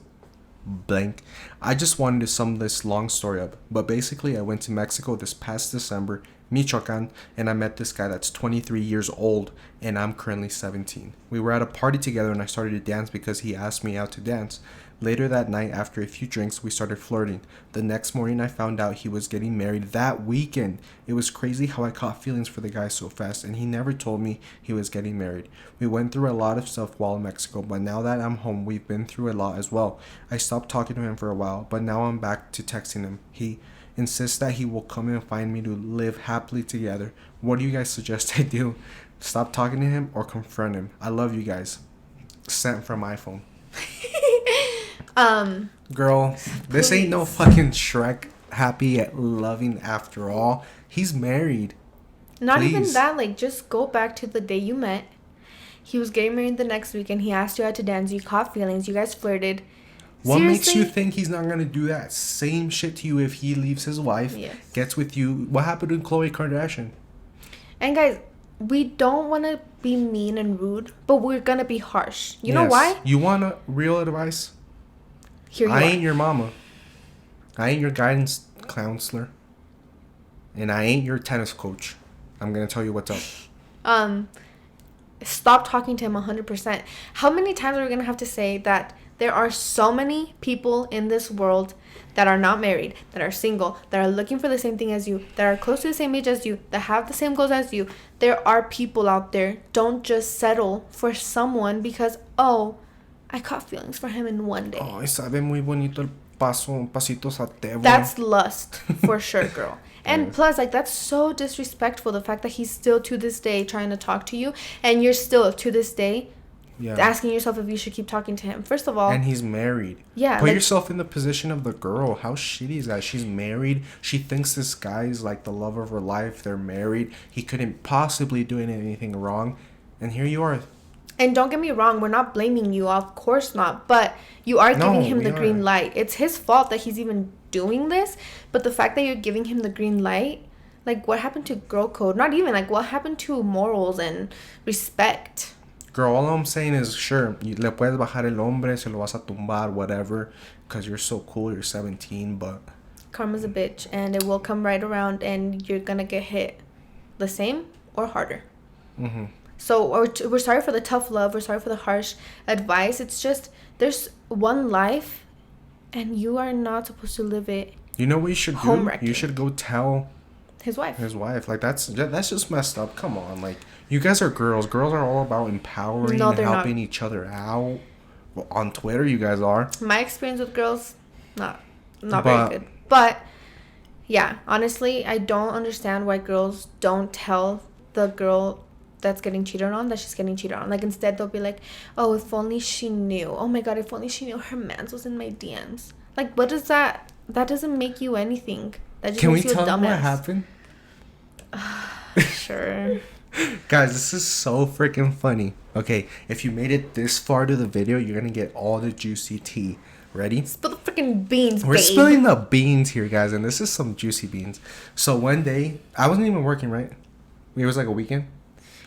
blank. I just wanted to sum this long story up, but basically I went to Mexico this past December, Michoacan, and I met this guy that's 23 years old and I'm currently 17. We were at a party together and I started to dance because he asked me out to dance. Later that night, after a few drinks, we started flirting. The next morning, I found out he was getting married that weekend. It was crazy how I caught feelings for the guy so fast, and he never told me he was getting married. We went through a lot of stuff while in Mexico, but now that I'm home, we've been through a lot as well. I stopped talking to him for a while, but now I'm back to texting him. He insists that he will come and find me to live happily together. What do you guys suggest I do? Stop talking to him or confront him? I love you guys. Sent from iPhone. Girl, this ain't no fucking Shrek happy at loving after all. He's married. Not even that, like, just go back to the day you met. He was getting married the next week and he asked you out to dance. You caught feelings. You guys flirted. What makes you think he's not gonna do that same shit to you if he leaves his wife, gets with you? What happened to Khloe Kardashian? And guys, we don't want to be mean and rude, but we're gonna be harsh. You know why? You want a real advice? Here you I are. ain't your mama. I ain't your guidance counselor. And I ain't your tennis coach. I'm gonna tell you what's up. Stop talking to him 100%. How many times are we gonna have to say that there are so many people in this world that are not married, that are single, that are looking for the same thing as you, that are close to the same age as you, that have the same goals as you? There are people out there. Don't just settle for someone because, oh, I caught feelings for him in one day. Ay, sabe muy bonito el pasitos a tebo. That's lust for sure, girl. And plus, like, that's so disrespectful, the fact that he's still to this day trying to talk to you and you're still to this day asking yourself if you should keep talking to him. First of all, and he's married. Yeah. Put yourself in the position of the girl. How shitty is that? She's married. She thinks this guy's like the love of her life. They're married. He couldn't possibly do anything wrong. And here you are. And don't get me wrong, we're not blaming you, of course not, but you are giving him the green light. It's his fault that he's even doing this, but the fact that you're giving him the green light, like, what happened to girl code? Not even, like, what happened to morals and respect? Girl, all I'm saying is, sure, le puedes bajar el hombre, se lo vas a tumbar, whatever, because you're so cool, you're 17, but... Karma's a bitch, and it will come right around, and you're gonna get hit the same or harder. Mm-hmm. So we're sorry for the tough love. We're sorry for the harsh advice. It's just, there's one life, and you are not supposed to live it. You know what you should do? You should go tell his wife. Like, that's just messed up. Come on, like, you guys are girls. Girls are all about empowering and helping each other out. Well, on Twitter, you guys are. My experience with girls, not very good. But yeah, honestly, I don't understand why girls don't tell the girl that's getting cheated on that she's getting cheated on. Like, instead they'll be like, oh, if only she knew. Oh my god, if only she knew her mans was in my DMs. Like, what does that doesn't make you anything. That just makes you a dumbass. Can we tell them what happened? Sure. Guys, this is so freaking funny. Okay, if you made it this far to the video, you're gonna get all the juicy tea. Ready? Spill the freaking beans, We're babe. spilling the beans here, guys, and this is some juicy beans. So one day, I wasn't even working, right? It was like a weekend.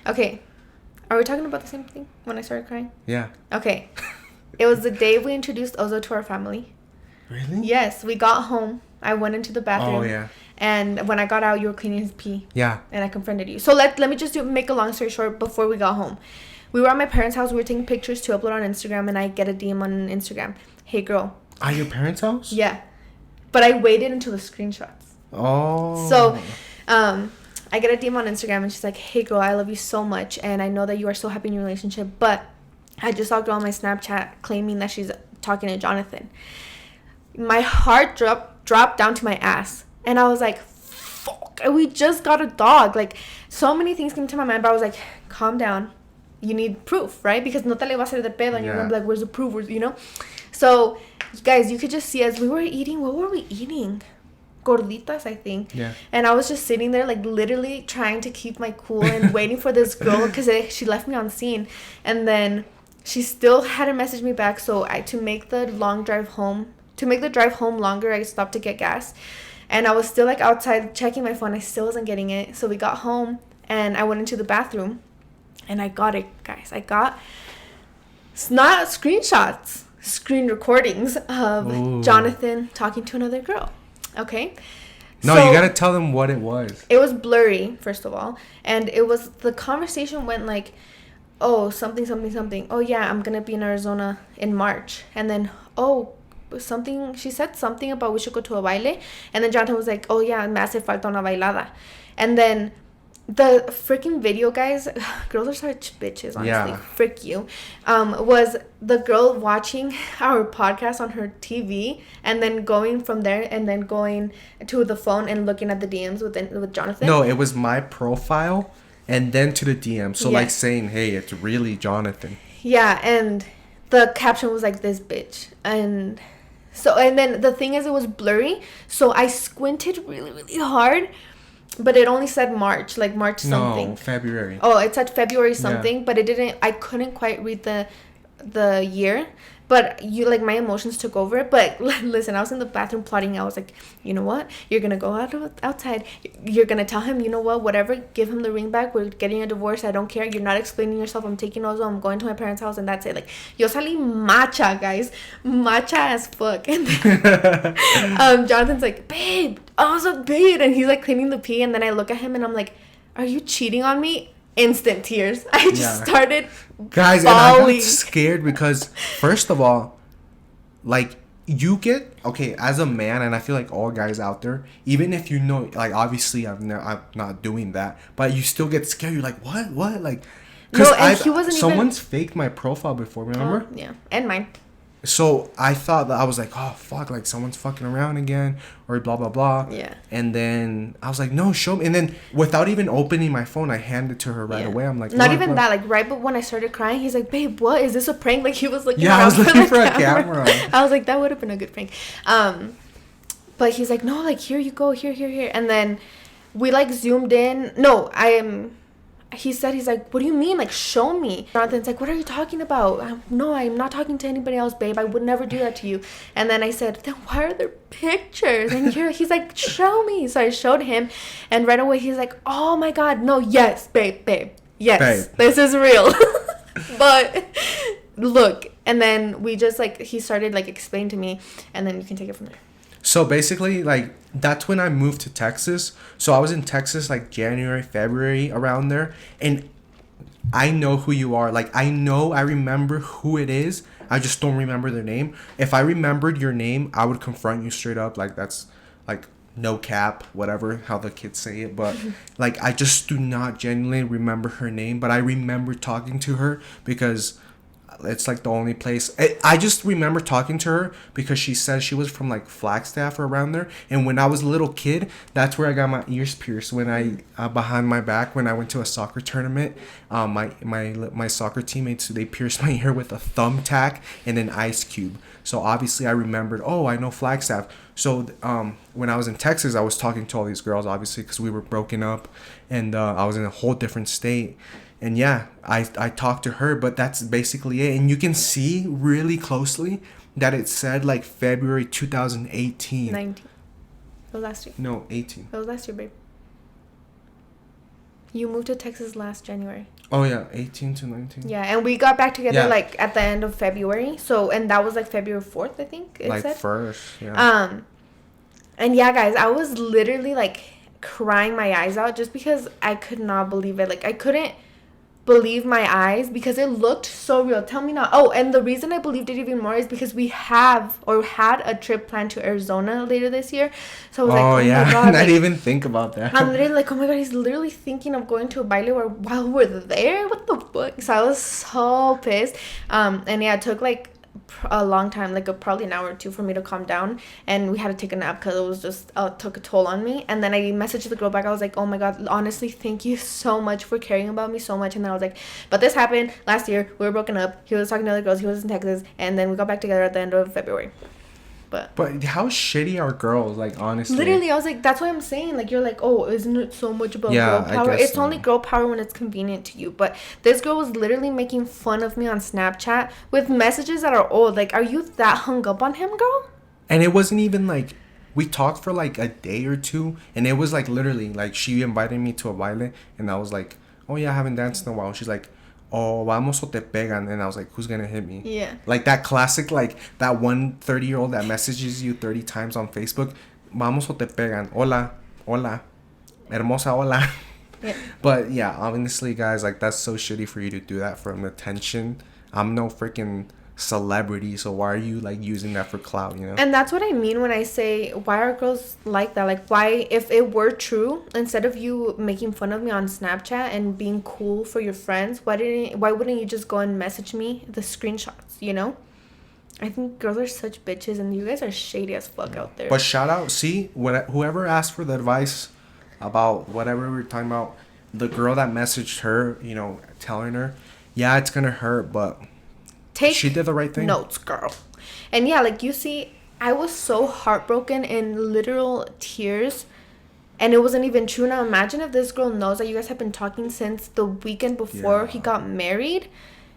Okay. Are we talking about the same thing when I started crying? Yeah. Okay. It was the day we introduced Ozo to our family. Really? Yes, we got home. I went into the bathroom. Oh, yeah. And when I got out, you were cleaning his pee. Yeah. And I confronted you. So let me just make a long story short before we got home. We were at my parents' house. We were taking pictures to upload on Instagram. And I get a DM on Instagram. Hey, girl. At your parents' house? Yeah. But I waited until the screenshots. Oh. So, I get a DM on Instagram. And she's like, hey, girl, I love you so much. And I know that you are so happy in your relationship. But I just saw a girl on my Snapchat claiming that she's talking to Jonathan. My heart dropped down to my ass. And I was like, fuck, we just got a dog. Like, so many things came to my mind, but I was like, calm down. You need proof, right? Because no te le va a hacer de pedo. And you're going to be like, where's the proof? You know? So, guys, you could just see as we were eating, what were we eating? Gorditas, I think. Yeah. And I was just sitting there, like, literally trying to keep my cool and waiting for this girl because she left me on scene. And then she still hadn't messaged me back. So, to make the drive home longer, I stopped to get gas. And I was still, like, outside checking my phone. I still wasn't getting it. So we got home, and I went into the bathroom. And I got it, guys. I got, not screenshots, screen recordings of Jonathan talking to another girl. Okay? No, so, you gotta tell them what it was. It was blurry, first of all. And the conversation went like, oh, something, something, something. Oh, yeah, I'm going to be in Arizona in March. And then, she said something about we should go to a baile. And then Jonathan was like, oh, yeah, me hace falta una bailada. And then the freaking video, guys, girls are such bitches, honestly. Yeah. Frick you. Was the girl watching our podcast on her TV and then going from there and then going to the phone and looking at the DMs with Jonathan? No, it was my profile and then to the DM. So, like, saying, hey, it's really Jonathan. Yeah, and the caption was like, this bitch. And then the thing is, it was blurry. So I squinted really, really hard. But it only said March, like March something. No, February. Oh, it said February something, but I couldn't quite read the year. But my emotions took over. But listen, I was in the bathroom plotting. I was like, you know what? You're going to go outside. You're going to tell him, you know what? Whatever. Give him the ring back. We're getting a divorce. I don't care. You're not explaining yourself. I'm taking Ozo. I'm going to my parents' house. And that's it. Like, yo salí macha, guys. Macha as fuck. And then, Jonathan's like, babe, Ozo, babe. And he's like cleaning the pee. And then I look at him and I'm like, are you cheating on me? Instant tears. I just started guys, bawling. and I got scared because first of all, like, you get, okay, as a man, and I feel like all guys out there, even if you know, like, obviously I'm not doing that, but you still get scared. You're like, what like, because someone's faked my profile before, remember? Yeah, and mine. So I thought that I was like, oh fuck, like someone's fucking around again, or blah blah blah. Yeah. And then I was like, no, show me. And then without even opening my phone, I handed it to her right away. I'm like, not even that. Like right, but when I started crying, he's like, babe, what is this a prank? Like he was looking. Yeah, I was looking for a camera. I was like, that would have been a good prank. But he's like, no, like here you go, here, and then we like zoomed in. No, he's like, what do you mean? Like, show me. Jonathan's like, what are you talking about? No, I'm not talking to anybody else, babe. I would never do that to you. And then I said, then why are there pictures? And he's like, show me. So I showed him. And right away, he's like, oh my God, no, yes, babe. Yes, babe. This is real. But look. And then we just like, he started like explaining to me. And then you can take it from there. So basically, like, that's when I moved to Texas. So I was in Texas like January, February, around there. And I know who you are. Like, I remember who it is. I just don't remember their name. If I remembered your name, I would confront you straight up. Like, that's like no cap, whatever, how the kids say it. But like, I just do not genuinely remember her name. But I remember talking to her because It's like the only place. I just remember talking to her because she said she was from like Flagstaff or around there. And when I was a little kid, that's where I got my ears pierced. When I behind my back when I went to a soccer tournament, my soccer teammates, they pierced my ear with a thumbtack and an ice cube. So obviously I remembered. Oh, I know Flagstaff. So when I was in Texas, I was talking to all these girls, obviously because we were broken up, and I was in a whole different state. And yeah, I talked to her, but that's basically it. And you can see really closely that it said like February 2018. 19. That was last year. No, 18. That was last year, babe. You moved to Texas last January. Oh yeah, 18 to 19. Yeah, and we got back together Yeah. like at the end of February. So, and that was like February 4th, I think it Like said. first, yeah. And yeah, guys, I was literally like crying my eyes out just because I could not believe it. Like I couldn't believe my eyes because it looked so real. Tell me now. Oh, and the reason I believed it even more is because we have or had a trip planned to Arizona later this year. So I was like, oh yeah, my God. I didn't Like, even think about that. I'm literally like, oh my God, he's literally thinking of going to a baile while we're there. What the fuck? So I was so pissed. And yeah, it took like a long time, like probably an hour or two for me to calm down, and we had to take a nap because it was just took a toll on me. And then I messaged the girl back. I was like, oh my God, honestly, thank you so much for caring about me so much. And then I was like, but this happened last year. We were broken up. He was talking to other girls. He was in Texas, and then we got back together at the end of February. But how shitty are girls, like, honestly? Literally, I was like, that's what I'm saying. Like, you're like, oh, isn't it so much about Yeah, girl power? I guess It's only girl power when it's convenient to you. But this girl was literally making fun of me on Snapchat with messages that are old. Like, are you that hung up on him, girl? And it wasn't even like, we talked for like a day or two, and it was like literally like she invited me to a baile, and I was like, oh yeah, I haven't danced in a while. She's like, oh, vamos o te pegan. And I was like, who's gonna hit me? Yeah. Like that classic, like that one 30-year-old that messages you 30 times on Facebook, vamos o te pegan. Hola, hola, hermosa, hola. Yeah. But yeah, honestly, guys, like that's so shitty for you to do that for an attention. I'm no freaking celebrity, so why are you like using that for clout, you know? And that's what I mean when I say, why are girls like that? Like, why, if it were true, instead of you making fun of me on Snapchat and being cool for your friends, why wouldn't you just go and message me the screenshots, you know? I think girls are such bitches, and you guys are shady as fuck out there. But shout out, see, whoever asked for the advice about whatever we were talking about, the girl that messaged her, you know, telling her, yeah, it's gonna hurt, but she did the right thing. Notes, girl. And yeah, like you see, I was so heartbroken in literal tears, and it wasn't even true. Now imagine if this girl knows that you guys have been talking since the weekend before he got married.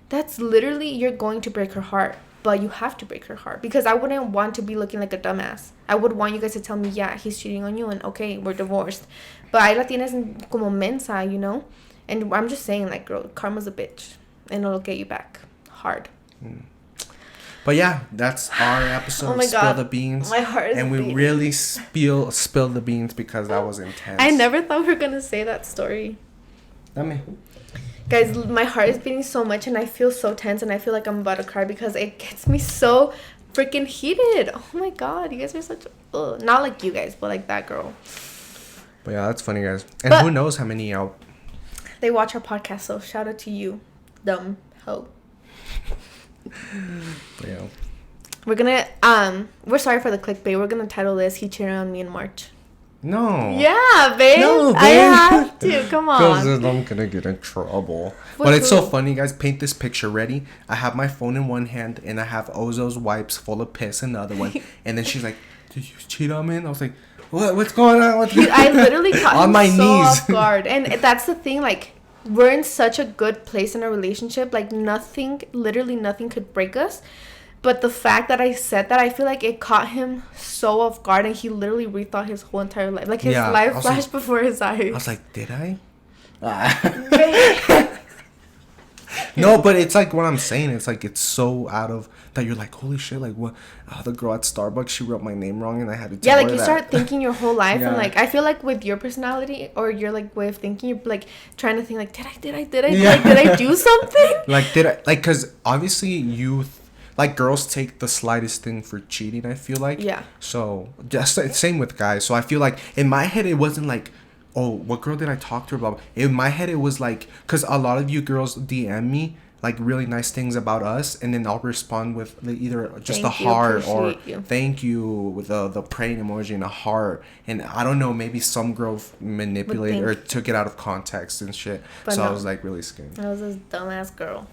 That's literally, you're going to break her heart. But you have to break her heart, because I wouldn't want to be looking like a dumbass. I would want you guys to tell me, yeah, he's cheating on you, and okay, we're divorced. But ahí la tienes como mensa, you know? And I'm just saying, like, girl, karma's a bitch, and it'll get you back hard. But yeah, that's our episode. Oh my Spill God. the beans. My heart is and we beating. really spilled the beans because that was intense. I never thought we were gonna say that story. Dame. Guys, my heart is beating so much, and I feel so tense, and I feel like I'm about to cry because it gets me so freaking heated. Oh my God, you guys are such... Ugh. Not like you guys, but like that girl. But yeah, that's funny, guys. And But- who knows how many out. They watch our podcast, so shout out to you, dumb hoe. But yeah. We're gonna we're sorry for the clickbait. We're gonna title this "He Cheated on Me in March." No. Yeah, babe. No, I babe. have to. Come Because on. I'm gonna get in trouble. With But it's so who? funny, guys. Paint this picture. Ready? I have my phone in one hand, and I have Ozo's wipes full of piss in the other one. And then she's like, "Did you cheat on me?" And I was like, "What? What's going on?" I literally caught on him my so knees. off guard, and that's the thing. Like, we're in such a good place in our relationship. Like, nothing, literally nothing, could break us. But the fact that I said that, I feel like it caught him so off guard, and he literally rethought his whole entire life. Like, his Yeah, life I was flashed like- before his eyes. I was like, "Did I?" No, but it's like what I'm saying. It's like it's so out of that. You're like, holy shit! Like what? The girl at Starbucks, she wrote my name wrong, and I had to tell Yeah, her like you that. start thinking your whole life, and Yeah. like I feel like with your personality or your like way of thinking, you're like trying to think like, did I Yeah. like, did I do something? Like did I? Like because obviously like girls take the slightest thing for cheating. I feel like. Yeah. So just same with guys. So I feel like in my head it wasn't like, oh, what girl did I talk to? Blah, blah. In my head it was like, because a lot of you girls DM me like really nice things about us, and then I'll respond with like, either just Thank a you, heart or appreciate you. thank you with the praying emoji and a heart. And I don't know, maybe some girl manipulated or took it out of context and shit. But so no. I was like really scared. I was this dumbass girl.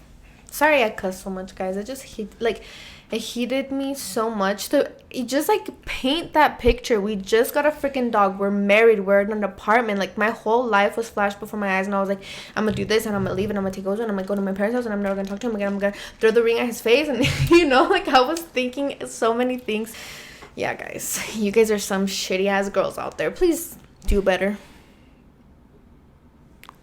Sorry I cussed so much, guys. It heated me so much to just like paint that picture. We just got a freaking dog. We're married. We're in an apartment. Like my whole life was flashed before my eyes, and I was like, I'm gonna do this, and I'm gonna leave, and I'm gonna take over, and I'm gonna go to my parents' house, and I'm never gonna talk to him again. I'm gonna throw the ring at his face, and like I was thinking so many things. Yeah, guys, you guys are some shitty ass girls out there. Please do better.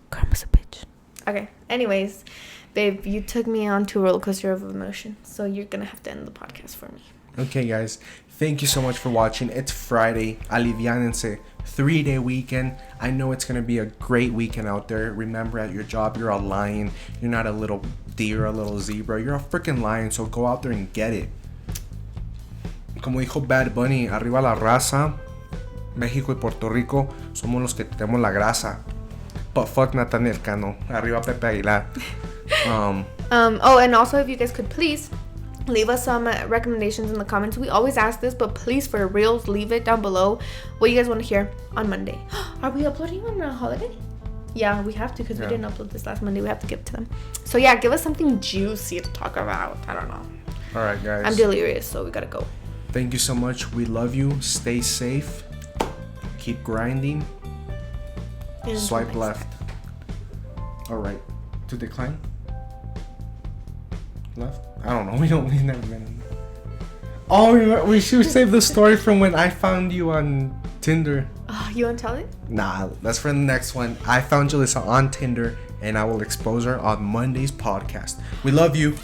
Karma's a bitch. Okay. Anyways. Babe, you took me on to a roller coaster of emotion, so you're gonna have to end the podcast for me. Okay, guys, thank you so much for watching. It's Friday. Aliviánense. 3-day weekend. I know it's gonna be a great weekend out there. Remember, at your job, you're a lion. You're not a little deer, a little zebra. You're a freaking lion. So go out there and get it. Como dijo Bad Bunny, arriba la raza. México y Puerto Rico somos los que tenemos la grasa. But fuck Nathaniel Cano. Arriba Pepe Aguilar. Oh, and also if you guys could please leave us some recommendations in the comments. We always ask this, but please, for reals, leave it down below what you guys want to hear on Monday. Are we uploading on a holiday? Yeah, we have to, because we didn't upload this last Monday. We have to give it to them. So yeah, give us something juicy to talk about. I don't know. All right, guys, I'm delirious, so we gotta go. Thank you so much. We love you. Stay safe. Keep grinding. And Swipe left. All right. To decline. Left? I don't know. We've never been. Oh, we should save the story from when I found you on Tinder. You want to tell it? Nah, that's for the next one. I found Julissa on Tinder, and I will expose her on Monday's podcast. We love you.